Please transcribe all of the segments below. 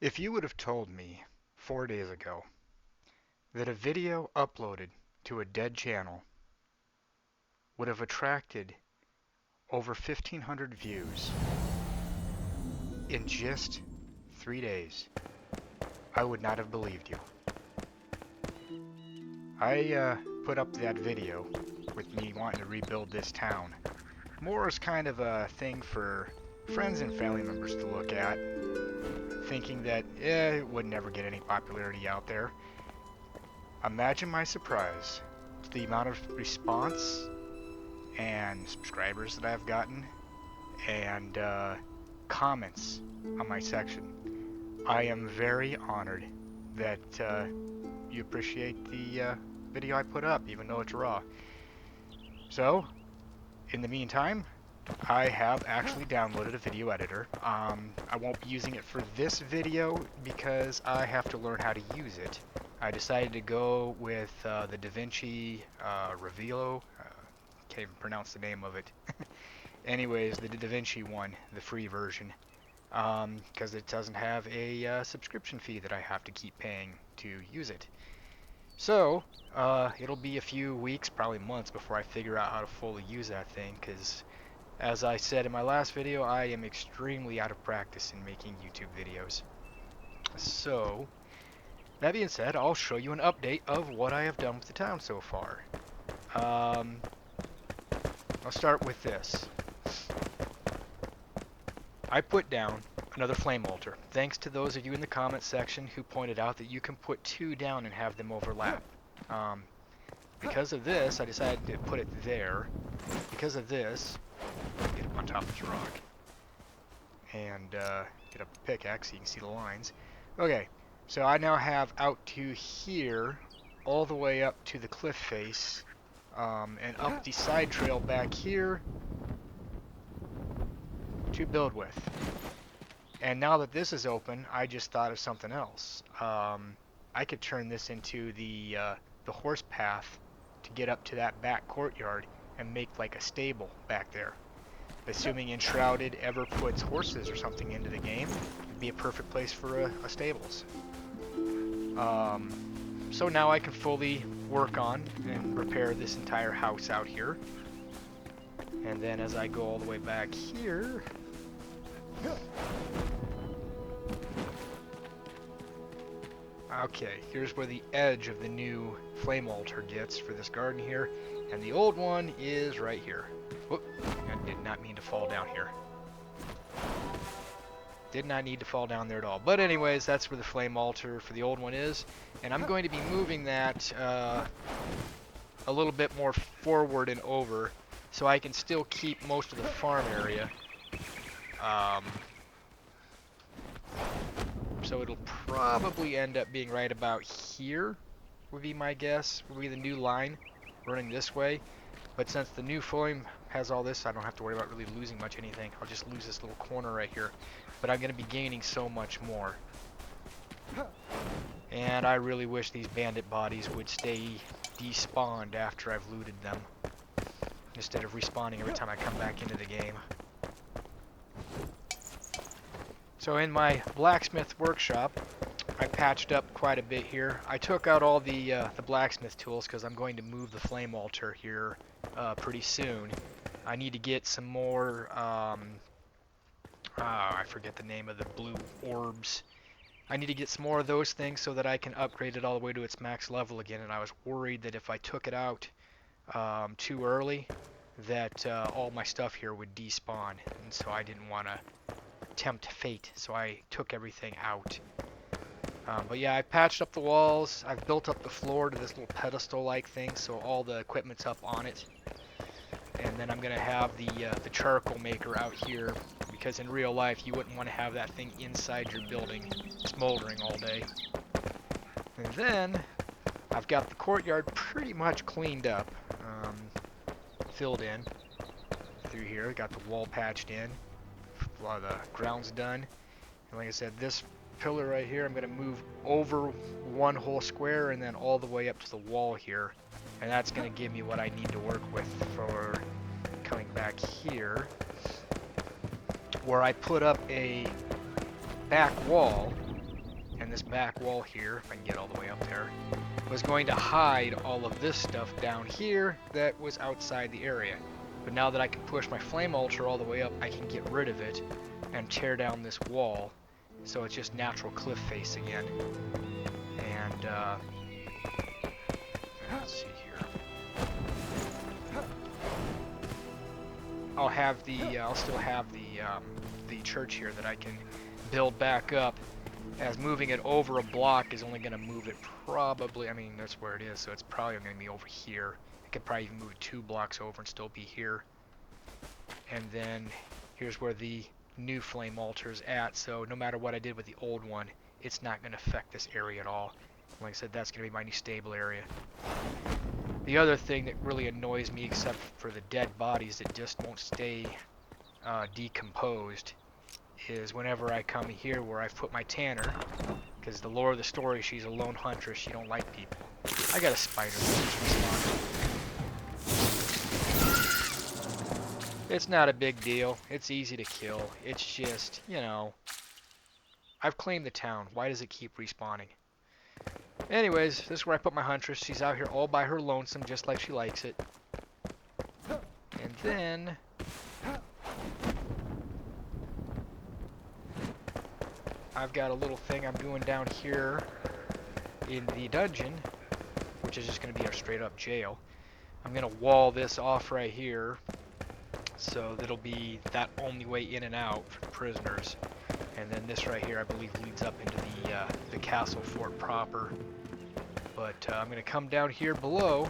If you would have told me 4 days ago that a video uploaded to a dead channel would have attracted over 1,500 views in just 3 days, I would not have believed you. I put up that video with me wanting to rebuild this town more as kind of a thing for friends and family members to look at, thinking that it would never get any popularity out there. Imagine my surprise to the amount of response and subscribers that I've gotten and comments on my section. I am very honored that you appreciate the video I put up, even though it's raw. So, in the meantime, I have actually downloaded a video editor. I won't be using it for this video because I have to learn how to use it. I decided to go with the DaVinci Revealo. Can't even pronounce the name of it. Anyways, the DaVinci one, the free version, because it doesn't have a subscription fee that I have to keep paying to use it. So, it'll be a few weeks, probably months, before I figure out how to fully use that thing, because as I said in my last video, I am extremely out of practice in making YouTube videos. So, that being said, I'll show you an update of what I have done with the town so far. I'll start with this. I put down another flame altar, thanks to those of you in the comment section who pointed out that you can put two down and have them overlap. Because of this, I decided to put it there. Because of this, get up on top of this rock and get up the pickaxe so you can see the lines. Okay, so I now have out to here, all the way up to the cliff face, and up the side trail back here to build with. And now that this is open, I just thought of something else. I could turn this into the horse path to get up to that back courtyard and make like a stable back there. Assuming Enshrouded ever puts horses or something into the game, it'd be a perfect place for a stables. So now I can fully work on and repair this entire house out here. And then as I go all the way back here, okay, here's where the edge of the new flame altar gets for this garden here, and the old one is right here. Whoop, I did not mean to fall down here. Did not need to fall down there at all. But anyways, that's where the flame altar for the old one is, and I'm going to be moving that a little bit more forward and over so I can still keep most of the farm area. So it'll probably end up being right about here, would be my guess, would be the new line running this way. But since the new flame has all this, I don't have to worry about really losing much anything. I'll just lose this little corner right here. But I'm going to be gaining so much more. And I really wish these bandit bodies would stay despawned after I've looted them, instead of respawning every time I come back into the game. So in my blacksmith workshop, I patched up quite a bit here. I took out all the blacksmith tools because I'm going to move the flame altar here pretty soon. I need to get some more, I forget the name of the blue orbs. I need to get some more of those things so that I can upgrade it all the way to its max level again, and I was worried that if I took it out too early, that all my stuff here would despawn, and so I didn't want to tempt fate, so I took everything out. But yeah, I patched up the walls, I've built up the floor to this little pedestal-like thing, so all the equipment's up on it. And then I'm going to have the charcoal maker out here, because in real life you wouldn't want to have that thing inside your building smoldering all day. And then I've got the courtyard pretty much cleaned up, filled in through here. Got the wall patched in, a lot of the ground's done. And like I said, this pillar right here, I'm going to move over one whole square and then all the way up to the wall here. And that's going to give me what I need to work with for coming back here, where I put up a back wall and this back wall here, if I can get all the way up there, was going to hide all of this stuff down here that was outside the area. But now that I can push my flame altar all the way up, I can get rid of it and tear down this wall, so it's just natural cliff face again. And let's see here. I'll still have the church here that I can build back up, as moving it over a block is only going to move it probably, I mean, that's where it is, so it's probably going to be over here. I could probably even move it 2 blocks over and still be here. And then here's where the new flame altar is at, so no matter what I did with the old one, it's not going to affect this area at all. Like I said, that's going to be my new stable area. The other thing that really annoys me, except for the dead bodies that just won't stay decomposed, is whenever I come here where I've put my tanner, because the lore of the story, she's a lone huntress, she don't like people. I got a spider that's responding. It's not a big deal, it's easy to kill, it's just, you know, I've claimed the town, why does it keep respawning? Anyways, this is where I put my huntress, she's out here all by her lonesome, just like she likes it. And then I've got a little thing I'm doing down here in the dungeon, which is just going to be our straight up jail. I'm going to wall this off right here, so that'll be that only way in and out for the prisoners. And then this right here, I believe, leads up into the castle fort proper. But I'm going to come down here below,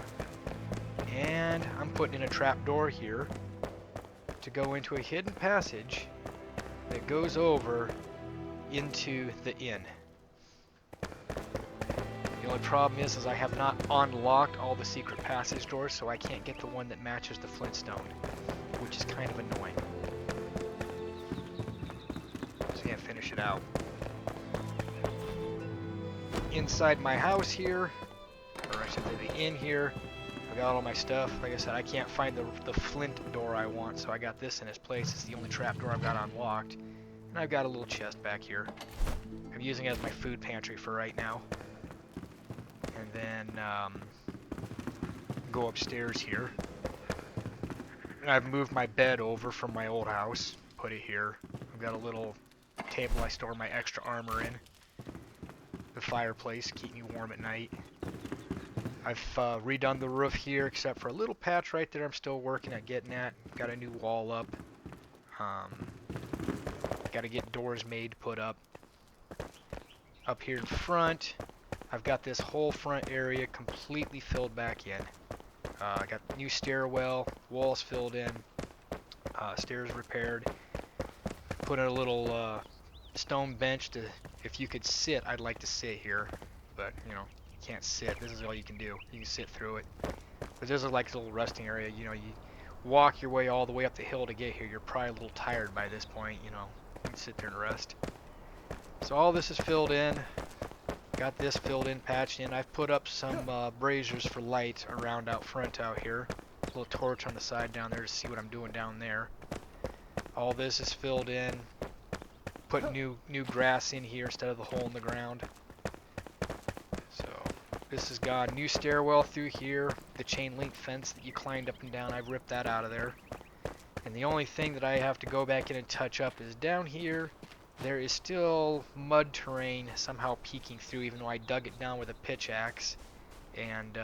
and I'm putting in a trap door here to go into a hidden passage that goes over into the inn. The only problem is I have not unlocked all the secret passage doors, so I can't get the one that matches the flintstone, which is kind of annoying. So yeah, finish it out. Inside my house here, or I should say the inn here, I got all my stuff. Like I said, I can't find the flint door I want, so I got this in its place. It's the only trap door I've got unlocked. And I've got a little chest back here. I'm using it as my food pantry for right now. And then go upstairs here. I've moved my bed over from my old house, put it here. I've got a little table I store my extra armor in. The fireplace, keep me warm at night. I've redone the roof here, except for a little patch right there I'm still working at getting at. Got a new wall up. Got to get doors made, put up. Up here in front, I've got this whole front area completely filled back in. I got new stairwell, walls filled in, stairs repaired. Put in a little stone bench to, if you could sit, I'd like to sit here, but you know, you can't sit. This is all you can do. You can sit through it. But there's like a little resting area. You know, you walk your way all the way up the hill to get here. You're probably a little tired by this point. You know, you can sit there and rest. So all this is filled in. Got this filled in, patched in. I've put up some braziers for light around out front out here. A little torch on the side down there to see what I'm doing down there. All this is filled in. Put new grass in here instead of the hole in the ground. So this has got new stairwell through here. The chain link fence that you climbed up and down, I've ripped that out of there. And the only thing that I have to go back in and touch up is down here. There is still mud terrain somehow peeking through, even though I dug it down with a pitch axe and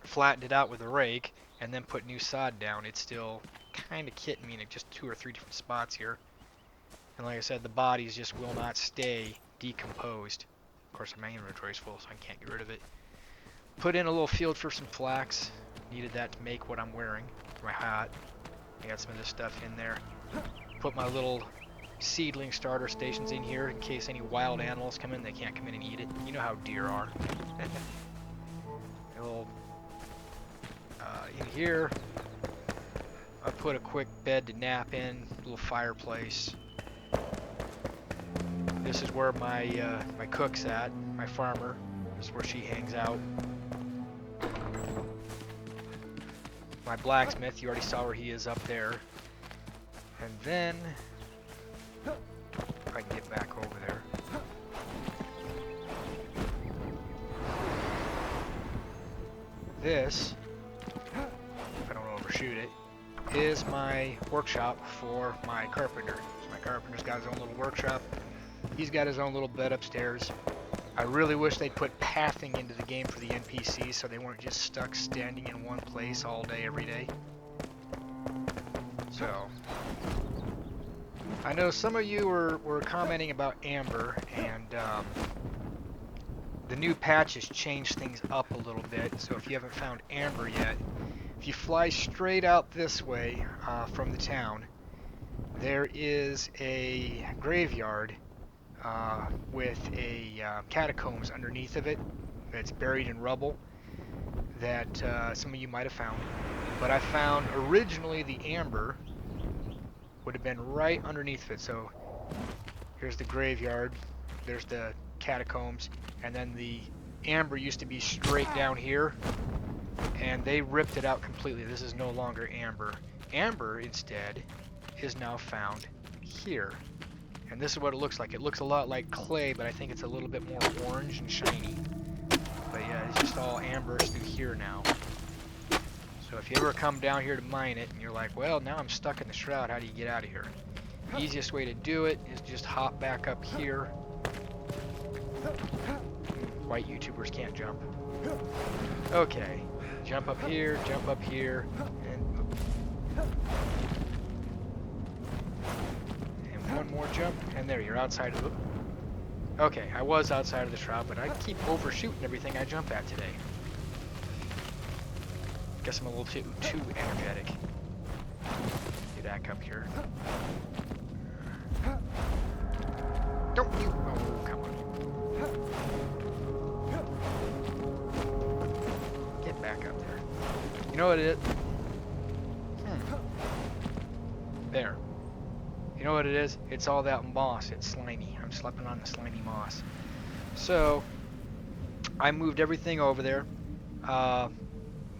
flattened it out with a rake and then put new sod down. It's still kind of kitting me in just 2 or 3 different spots here. And like I said, the bodies just will not stay decomposed. Of course, my inventory is full, so I can't get rid of it. Put in a little field for some flax. Needed that to make what I'm wearing, my hat. I got some of this stuff in there. Put my little seedling starter stations in here in case any wild animals come in. They can't come in and eat it. You know how deer are. A little in here, I put a quick bed to nap in. A little fireplace. This is where my my cook's at, my farmer. This is where she hangs out. My blacksmith, you already saw where he is up there. And then, if I can get back over there. this, if I don't overshoot it, is my workshop for my carpenter. So my carpenter's got his own little workshop. He's got his own little bed upstairs. I really wish they'd put pathing into the game for the NPCs so they weren't just stuck standing in one place all day, every day. So, I know some of you were commenting about Amber, and the new patch has changed things up a little bit. So if you haven't found Amber yet, if you fly straight out this way from the town, there is a graveyard with a catacombs underneath of it that's buried in rubble that some of you might have found. But I found originally the Amber would have been right underneath it. So here's the graveyard, there's the catacombs, and then the Amber used to be straight down here, and they ripped it out completely. This is no longer Amber. Amber instead is now found here. And this is what it looks like. It looks a lot like clay, but I think it's a little bit more orange and shiny. But yeah, it's just all amber through here now. So if you ever come down here to mine it and you're like, well, now I'm stuck in the shroud, how do you get out of here? The easiest way to do it is just hop back up here. White YouTubers can't jump. Okay, jump up here, and one more jump, and there, you're outside of the... Okay, I was outside of the shroud, but I keep overshooting everything I jump at today. Guess I'm a little too energetic. Get back up here. Don't you... Oh, come on. Get back up there. You know what it is? There. You know what it is? It's all that moss. It's slimy. I'm slipping on the slimy moss. So, I moved everything over there.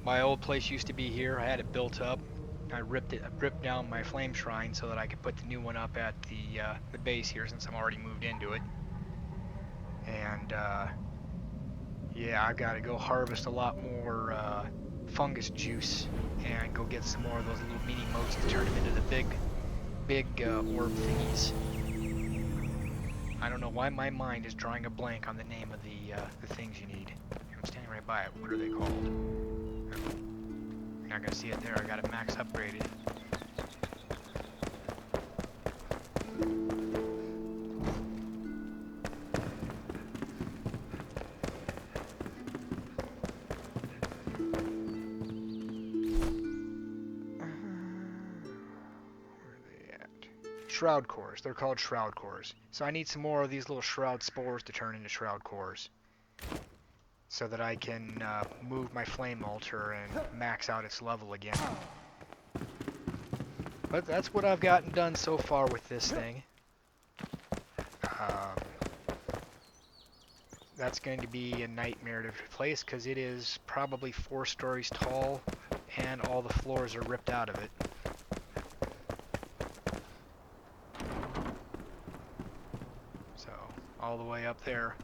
My old place used to be here. I had it built up. I ripped down my flame shrine so that I could put the new one up at the base here, since I'm already moved into it. And yeah, I've got to go harvest a lot more fungus juice and go get some more of those little mini motes to turn them into the big orb thingies. I don't know why my mind is drawing a blank on the name of the things you need. I'm standing right by it. What are they called? You're not gonna see it there. I got it max upgraded. Shroud cores. They're called shroud cores. So I need some more of these little shroud spores to turn into shroud cores, so that I can move my flame altar and max out its level again. But that's what I've gotten done so far with this thing. That's going to be a nightmare to replace because it is probably 4 stories tall and all the floors are ripped out of it. All the way up there.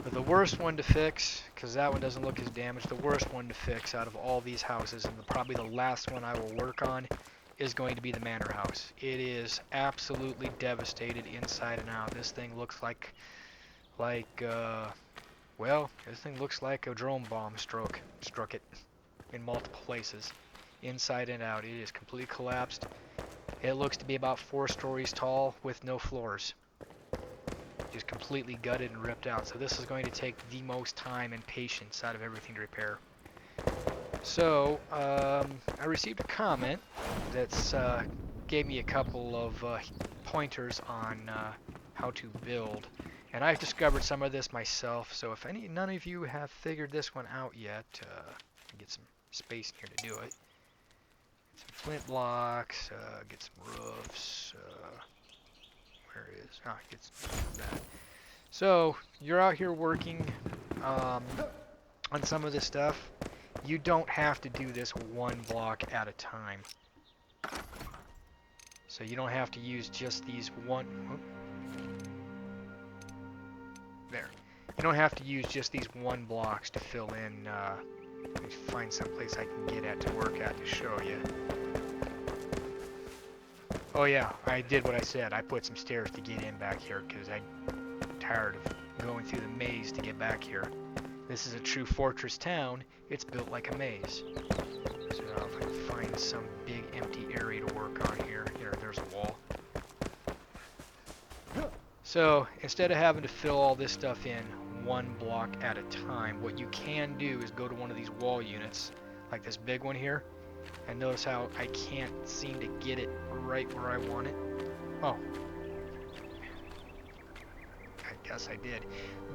But the worst one to fix, because that one doesn't look as damaged, the worst one to fix out of all these houses, and probably the last one I will work on, is going to be the manor house. It is absolutely devastated inside and out. This thing looks like well, this thing looks like a drone bomb struck it in multiple places, inside and out. It is completely collapsed. It looks to be about 4 stories tall with no floors. Just completely gutted and ripped out. So this is going to take the most time and patience out of everything to repair. So I received a comment that's gave me a couple of pointers on how to build, and I've discovered some of this myself. So if none of you have figured this one out yet, get some space in here to do it. Get some flint blocks, get some roofs. Where is... Ah, it's that. So, you're out here working on some of this stuff. You don't have to do this one block at a time. So you don't have to use just these one... There. You don't have to use just these one blocks to fill in Let me find some place I can get at to work at to show you. Oh yeah, I did what I said. I put some stairs to get in back here because I'm tired of going through the maze to get back here. This is a true fortress town. It's built like a maze. So if I can find some big empty area to work on here. Here, there's a wall. So instead of having to fill all this stuff in one block at a time, what you can do is go to one of these wall units, like this big one here, and notice how I can't seem to get it right where I want it. Oh, I guess I did.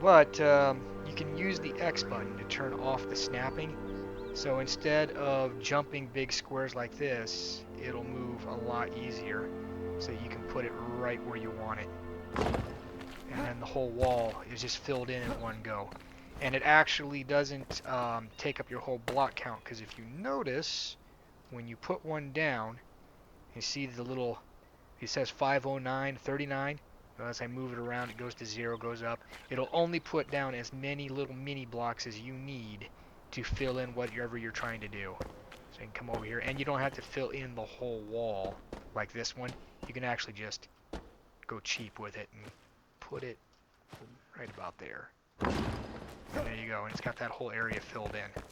But you can use the X button to turn off the snapping. So instead of jumping big squares like this, it'll move a lot easier. So you can put it right where you want it. And then the whole wall is just filled in one go. And it actually doesn't take up your whole block count, because if you notice, when you put one down, you see the little, it says 509, 39. As I move it around, it goes to 0, goes up. It'll only put down as many little mini blocks as you need to fill in whatever you're trying to do. So you can come over here, and you don't have to fill in the whole wall like this one. You can actually just go cheap with it and put it right about there. And there you go, and it's got that whole area filled in.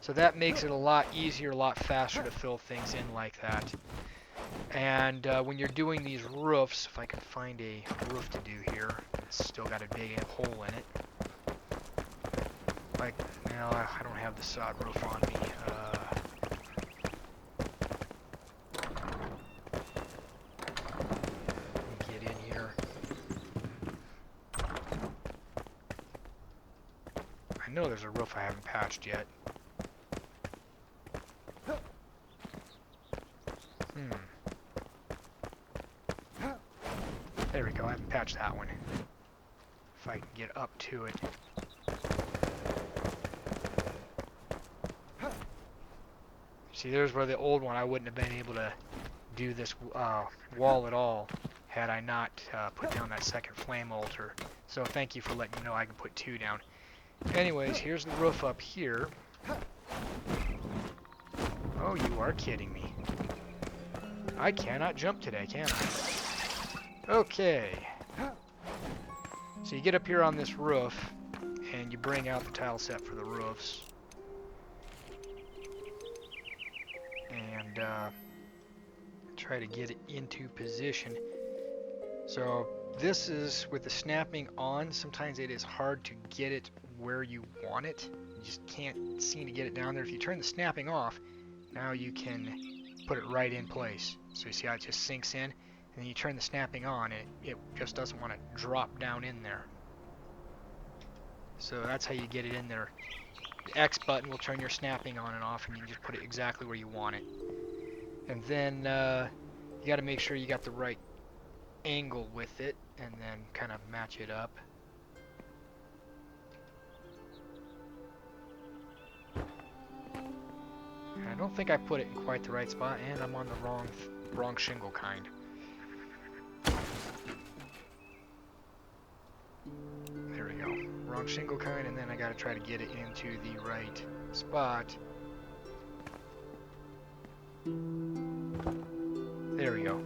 So that makes it a lot easier, a lot faster to fill things in like that. And when you're doing these roofs, if I can find a roof to do here, it's still got a big hole in it. Like, now I don't have the sod roof on me. Let me get in here. I know there's a roof I haven't patched yet. There we go, I haven't patched that one. If I can get up to it. See, there's where the old one, I wouldn't have been able to do this wall at all had I not put down that second flame altar. So thank you for letting me know I can put 2 down. Anyways, here's the roof up here. Oh, you are kidding me. I cannot jump today, can I? Okay. So you get up here on this roof, and you bring out the tile set for the roofs. And try to get it into position. So this is with the snapping on. Sometimes it is hard to get it where you want it. You just can't seem to get it down there. If you turn the snapping off, now you can put it right in place. So you see how it just sinks in? And then you turn the snapping on, and it just doesn't want to drop down in there. So that's how you get it in there. The X button will turn your snapping on and off, and you can just put it exactly where you want it. And then you got to make sure you got the right angle with it, and then kind of match it up. And I don't think I put it in quite the right spot, and I'm on the wrong shingle kind. There we go. Wrong shingle kind, and then I gotta try to get it into the right spot. There we go.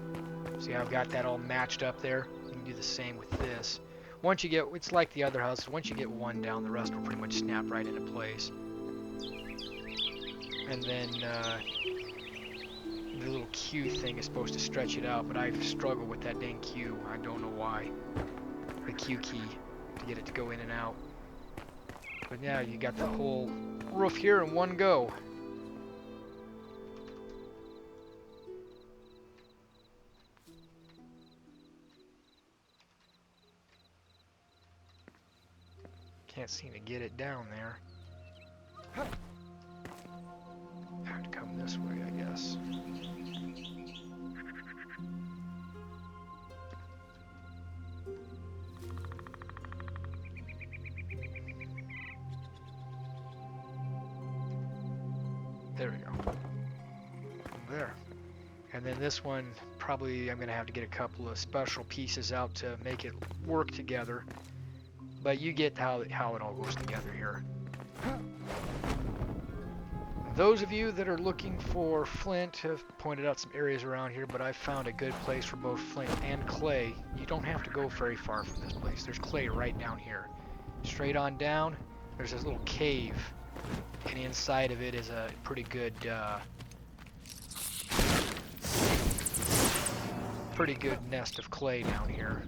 See how I've got that all matched up there? You can do the same with this. Once you get, it's like the other houses, once you get one down, the rest will pretty much snap right into place. And then the little Q thing is supposed to stretch it out, but I've struggled with that dang Q. I don't know why. The Q key to get it to go in and out. But now you got the whole roof here in one go. Can't seem to get it down there. Have to come this way, I guess. There we go. There. And then this one, probably I'm going to have to get a couple of special pieces out to make it work together. But you get how it all goes together here. Those of you that are looking for flint have pointed out some areas around here, but I've found a good place for both flint and clay. You don't have to go very far from this place. There's clay right down here. Straight on down, there's this little cave, and inside of it is a pretty good nest of clay down here,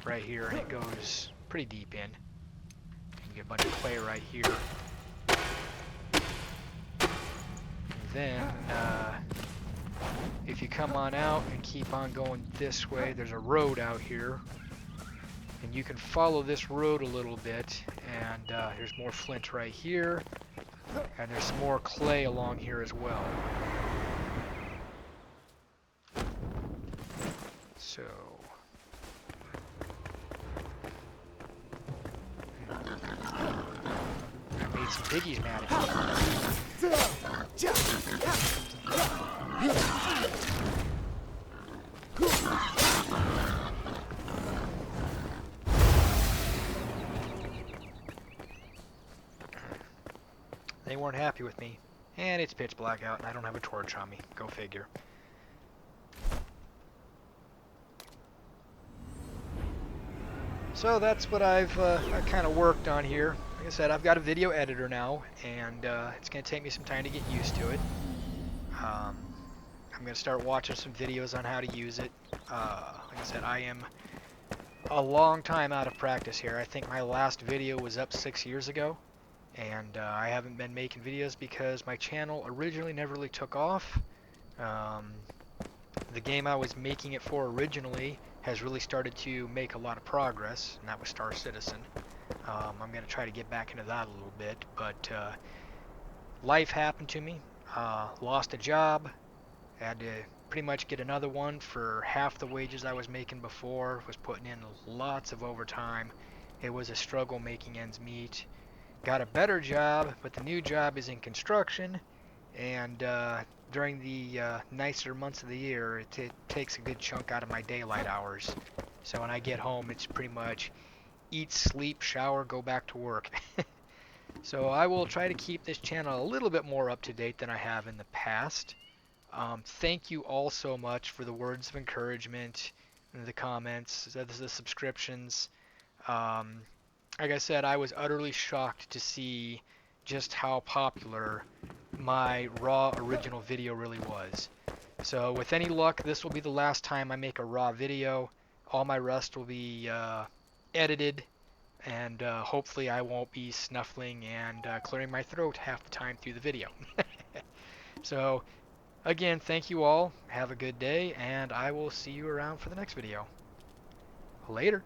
right here, and it goes pretty deep in. You can get a bunch of clay right here. Then, if you come on out and keep on going this way, there's a road out here. And you can follow this road a little bit, and there's more flint right here. And there's some more clay along here as well. So... I made some piggies mad at me. They weren't happy with me. And it's pitch black out and I don't have a torch on me. Go figure. So that's what I've kind of worked on here. Like I said, I've got a video editor now, and it's going to take me some time to get used to it. I'm going to start watching some videos on how to use it. Like I said, I am a long time out of practice here. I think my last video was up 6 years ago, and I haven't been making videos because my channel originally never really took off. The game I was making it for originally has really started to make a lot of progress, and that was Star Citizen. I'm going to try to get back into that a little bit, but life happened to me. Lost a job, had to pretty much get another one for half the wages I was making before, was putting in lots of overtime. It was a struggle making ends meet. Got a better job, but the new job is in construction, and during the nicer months of the year, it takes a good chunk out of my daylight hours. So when I get home, it's pretty much eat, sleep, shower, go back to work. So I will try to keep this channel a little bit more up to date than I have in the past. Thank you all so much for the words of encouragement, the comments, the subscriptions. Like I said, I was utterly shocked to see just how popular my raw original video really was. So with any luck, this will be the last time I make a raw video. All my rest will be edited, and hopefully I won't be snuffling and clearing my throat half the time through the video. So again, thank you all, have a good day, and I will see you around for the next video. Later.